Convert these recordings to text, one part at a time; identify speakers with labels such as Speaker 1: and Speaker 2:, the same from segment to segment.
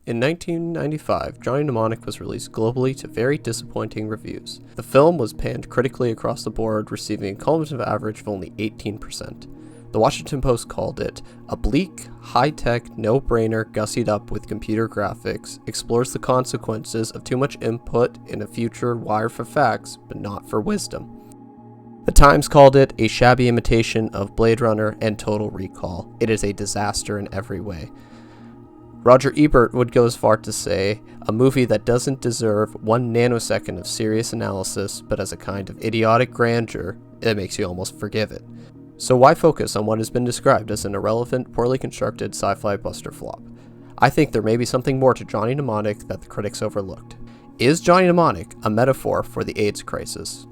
Speaker 1: In 1995, Johnny Mnemonic was released globally to very disappointing reviews. The film was panned critically across the board, receiving a cumulative average of only 18%. The Washington Post called it a bleak, high-tech, no-brainer gussied up with computer graphics, explores the consequences of too much input in a future wired for facts, but not for wisdom. The Times called it a shabby imitation of Blade Runner and Total Recall. It is a disaster in every way. Roger Ebert would go as far to say, a movie that doesn't deserve 1 nanosecond of serious analysis, but has a kind of idiotic grandeur that makes you almost forgive it. So why focus on what has been described as an irrelevant, poorly constructed sci-fi buster flop? I think there may be something more to Johnny Mnemonic that the critics overlooked. Is Johnny Mnemonic a metaphor for the AIDS crisis?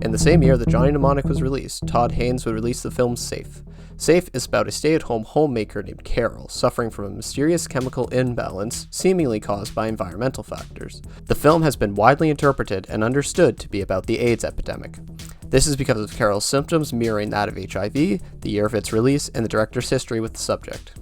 Speaker 1: In the same year that Johnny Mnemonic was released, Todd Haynes would release the film Safe. Safe is about a stay-at-home homemaker named Carol suffering from a mysterious chemical imbalance seemingly caused by environmental factors. The film has been widely interpreted and understood to be about the AIDS epidemic. This is because of Carol's symptoms mirroring that of HIV, the year of its release, and the director's history with the subject.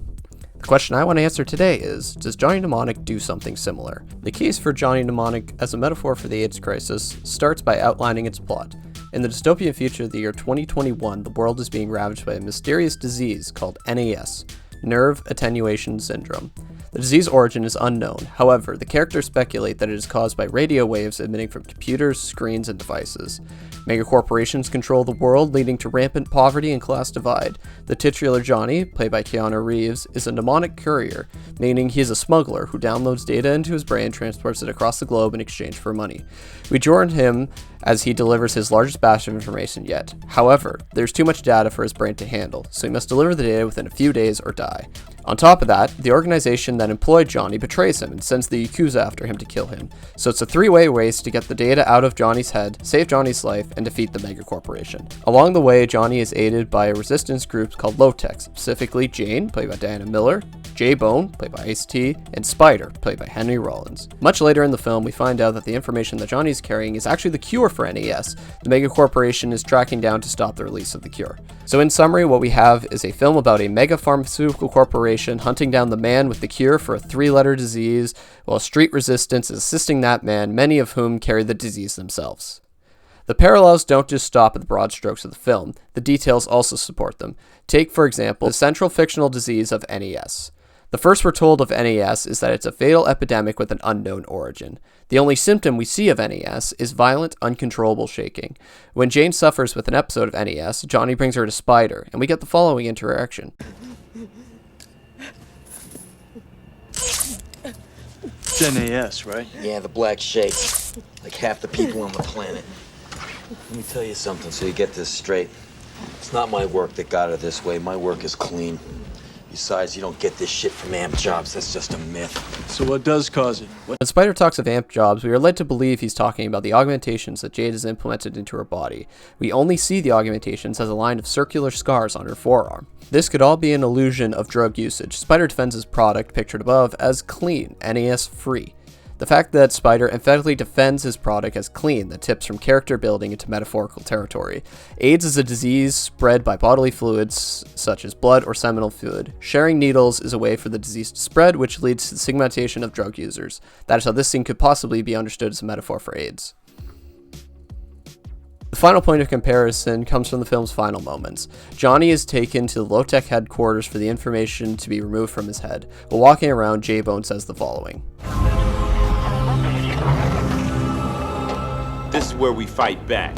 Speaker 1: The question I want to answer today is, does Johnny Mnemonic do something similar? The case for Johnny Mnemonic as a metaphor for the AIDS crisis starts by outlining its plot. In the dystopian future of the year 2021, the world is being ravaged by a mysterious disease called NAS, Nerve Attenuation Syndrome. The disease origin is unknown. However, the characters speculate that it is caused by radio waves emitting from computers, screens, and devices. Megacorporations control the world, leading to rampant poverty and class divide. The titular Johnny, played by Keanu Reeves, is a mnemonic courier, meaning he is a smuggler who downloads data into his brain and transports it across the globe in exchange for money. We join him as he delivers his largest batch of information yet. However, there's too much data for his brain to handle, so he must deliver the data within a few days or die. On top of that, the organization that employed Johnny betrays him and sends the Yakuza after him to kill him. So it's a three-way race to get the data out of Johnny's head, save Johnny's life, and defeat the megacorporation. Along the way, Johnny is aided by a resistance group called Low-Tech, specifically Jane, played by Diana Miller, J-Bone, played by Ice-T, and Spider, played by Henry Rollins. Much later in the film, we find out that the information that Johnny is carrying is actually the cure for NAS. The megacorporation is tracking down to stop the release of the cure. So in summary, what we have is a film about a mega pharmaceutical corporation hunting down the man with the cure for a 3-letter disease, while street resistance is assisting that man, many of whom carry the disease themselves. The parallels don't just stop at the broad strokes of the film, the details also support them. Take, for example, the central fictional disease of NAS. The first we're told of NAS is that it's a fatal epidemic with an unknown origin. The only symptom we see of NAS is violent, uncontrollable shaking. When Jane suffers with an episode of NAS, Johnny brings her to Spider, and we get the following interaction.
Speaker 2: It's NAS, right?
Speaker 3: Yeah, the black shake. Like half the people on the planet. Let me tell you something so you get this straight. It's not my work that got her this way. My work is clean. Besides, you don't get this shit from amp jobs. That's just a myth.
Speaker 2: So what does cause it?
Speaker 1: When Spider talks of amp jobs, we are led to believe he's talking about the augmentations that Jade has implemented into her body. We only see the augmentations as a line of circular scars on her forearm. This could all be an illusion of drug usage. Spider defends his product, pictured above, as clean, NAS-free. The fact that Spider emphatically defends his product as clean that tips from character building into metaphorical territory. AIDS is a disease spread by bodily fluids such as blood or seminal fluid. Sharing needles is a way for the disease to spread, which leads to the stigmatization of drug users. That is how this scene could possibly be understood as a metaphor for AIDS. The final point of comparison comes from the film's final moments. Johnny is taken to the Low-Tech headquarters for the information to be removed from his head. While walking around, J-Bone says the following.
Speaker 4: This is where we fight back.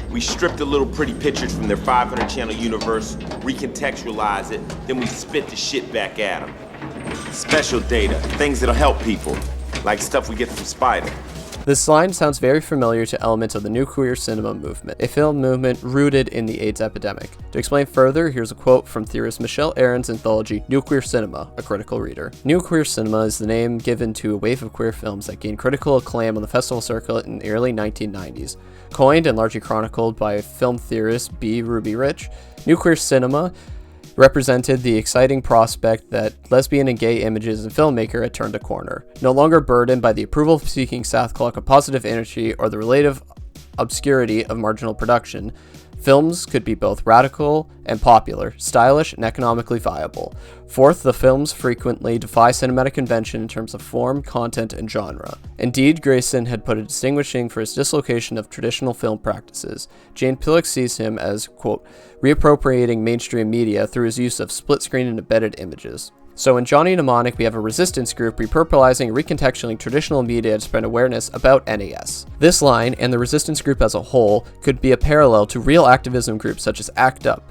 Speaker 4: We strip the little pretty pictures from their 500-channel universe, recontextualize it, then we spit the shit back at them. Special data, things that'll help people, like stuff we get from Spider.
Speaker 1: This line sounds very familiar to elements of the new queer cinema movement, a film movement rooted in the AIDS epidemic. To explain further, here's a quote from theorist Michelle Aaron's anthology, New Queer Cinema, A Critical Reader. New Queer Cinema is the name given to a wave of queer films that gained critical acclaim on the festival circuit in the early 1990s. Coined and largely chronicled by film theorist B. Ruby Rich, New Queer Cinema represented the exciting prospect that lesbian and gay images in filmmaker had turned a corner. No longer burdened by the approval-seeking sackcloth of positive energy or the relative obscurity of marginal production, films could be both radical and popular, stylish and economically viable. Fourth, the films frequently defy cinematic convention in terms of form, content, and genre. Indeed, Grayson had put a distinguishing for his dislocation of traditional film practices. Jane Pillock sees him as, quote, reappropriating mainstream media through his use of split-screen and embedded images. So in Johnny Mnemonic, we have a resistance group repurposing and recontextualizing traditional media to spread awareness about NAS. This line, and the resistance group as a whole, could be a parallel to real activism groups such as ACT UP.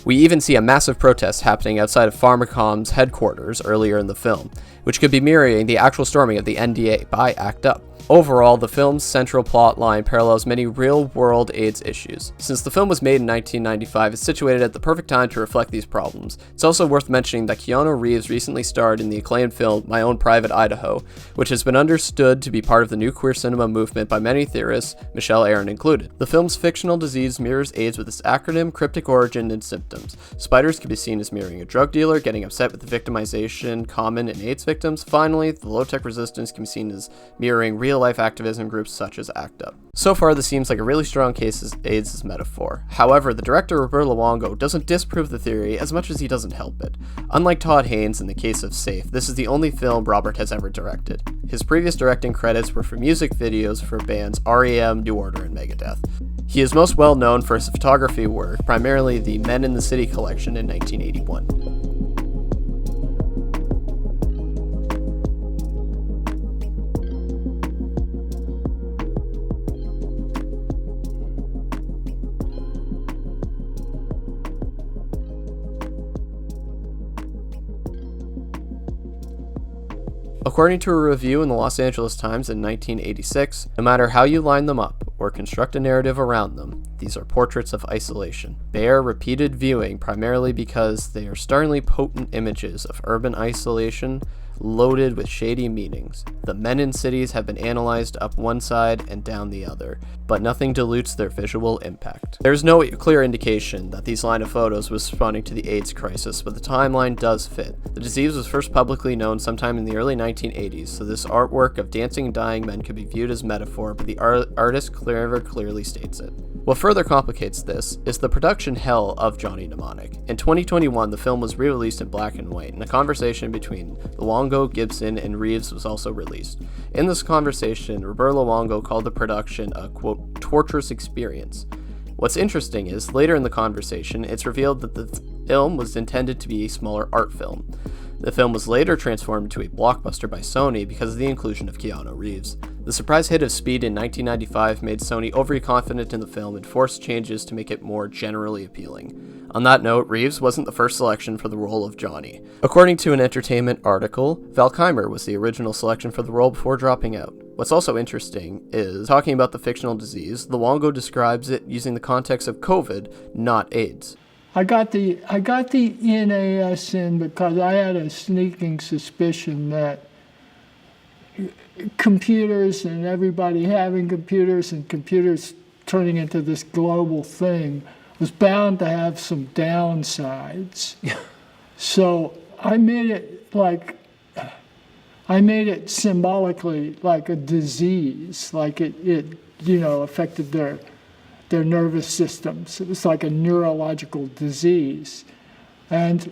Speaker 1: We even see a massive protest happening outside of Pharmacom's headquarters earlier in the film, which could be mirroring the actual storming of the NDA by ACT UP. Overall, the film's central plot line parallels many real-world AIDS issues. Since the film was made in 1995, it's situated at the perfect time to reflect these problems. It's also worth mentioning that Keanu Reeves recently starred in the acclaimed film My Own Private Idaho, which has been understood to be part of the new queer cinema movement by many theorists, Michelle Aaron included. The film's fictional disease mirrors AIDS with its acronym, cryptic origin, and symptoms. Spiders can be seen as mirroring a drug dealer getting upset with the victimization common in AIDS victims. Finally, the low-tech resistance can be seen as mirroring real-life activism groups such as ACT UP. So far, this seems like a really strong case of AIDS as metaphor. However, the director Roberto Luongo doesn't disprove the theory as much as he doesn't help it. Unlike Todd Haynes in the case of Safe, this is the only film Robert has ever directed. His previous directing credits were for music videos for bands REM, New Order, and Megadeth. He is most well known for his photography work, primarily the Men in the City collection in 1981. According to a review in the Los Angeles Times in 1986, no matter how you line them up or construct a narrative around them, these are portraits of isolation. They are repeated viewing primarily because they are startlingly potent images of urban isolation loaded with shady meanings. The men in cities have been analyzed up one side and down the other, but nothing dilutes their visual impact. There's no clear indication that these line of photos was responding to the AIDS crisis, but the timeline does fit. The disease was first publicly known sometime in the early 1980s, so this artwork of dancing and dying men could be viewed as metaphor, but the artist never clearly states it. What further complicates this is the production hell of Johnny Mnemonic. In 2021, the film was re-released in black and white, and a conversation between Luongo, Gibson, and Reeves was also released. In this conversation, Roberto Luongo called the production a, quote, torturous experience. What's interesting is, later in the conversation, it's revealed that the film was intended to be a smaller art film. The film was later transformed into a blockbuster by Sony because of the inclusion of Keanu Reeves. The surprise hit of Speed in 1995 made Sony overly confident in the film and forced changes to make it more generally appealing. On that note, Reeves wasn't the first selection for the role of Johnny. According to an Entertainment article, Val Kilmer was the original selection for the role before dropping out. What's also interesting is, talking about the fictional disease, Luongo describes it using the context of COVID, not AIDS.
Speaker 5: I got the NAS in because I had a sneaking suspicion that computers and everybody having computers and computers turning into this global thing was bound to have some downsides. So I made it symbolically like a disease, like it affected their nervous systems. It was like a neurological disease. And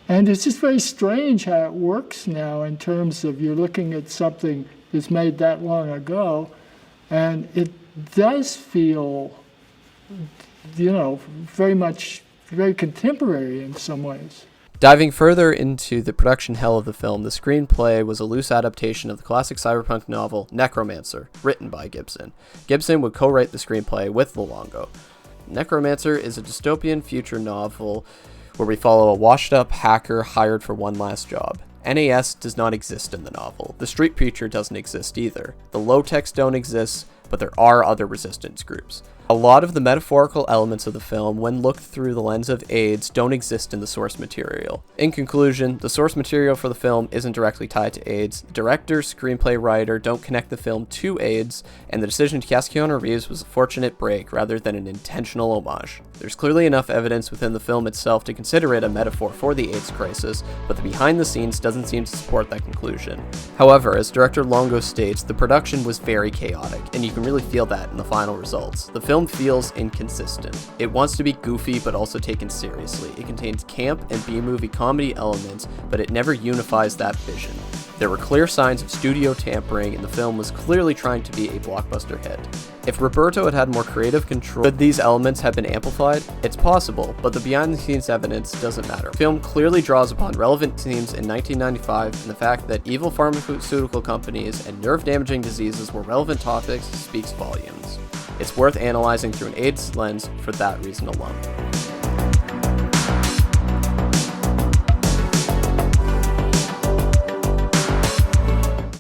Speaker 5: it's just very strange how it works now in terms of you're looking at something that's made that long ago, and it does feel, very contemporary in some ways.
Speaker 1: Diving further into the production hell of the film, the screenplay was a loose adaptation of the classic cyberpunk novel Necromancer, written by Gibson. Gibson would co-write the screenplay with Luongo. Necromancer is a dystopian future novel where we follow a washed-up hacker hired for one last job. NAS does not exist in the novel. The street preacher doesn't exist either. The low-techs don't exist, but there are other resistance groups. A lot of the metaphorical elements of the film, when looked through the lens of AIDS, don't exist in the source material. In conclusion, the source material for the film isn't directly tied to AIDS, the director, screenplay writer don't connect the film to AIDS, and the decision to cast Keanu Reeves was a fortunate break rather than an intentional homage. There's clearly enough evidence within the film itself to consider it a metaphor for the AIDS crisis, but the behind the scenes doesn't seem to support that conclusion. However, as director Longo states, the production was very chaotic, and you can really feel that in the final results. The film feels inconsistent. It wants to be goofy but also taken seriously. It contains camp and B-movie comedy elements, but it never unifies that vision. There were clear signs of studio tampering, and the film was clearly trying to be a blockbuster hit. If Roberto had had more creative control, could these elements have been amplified? It's possible, but the behind-the-scenes evidence doesn't matter. The film clearly draws upon relevant themes in 1995, and the fact that evil pharmaceutical companies and nerve-damaging diseases were relevant topics speaks volumes. It's worth analyzing through an AIDS lens for that reason alone.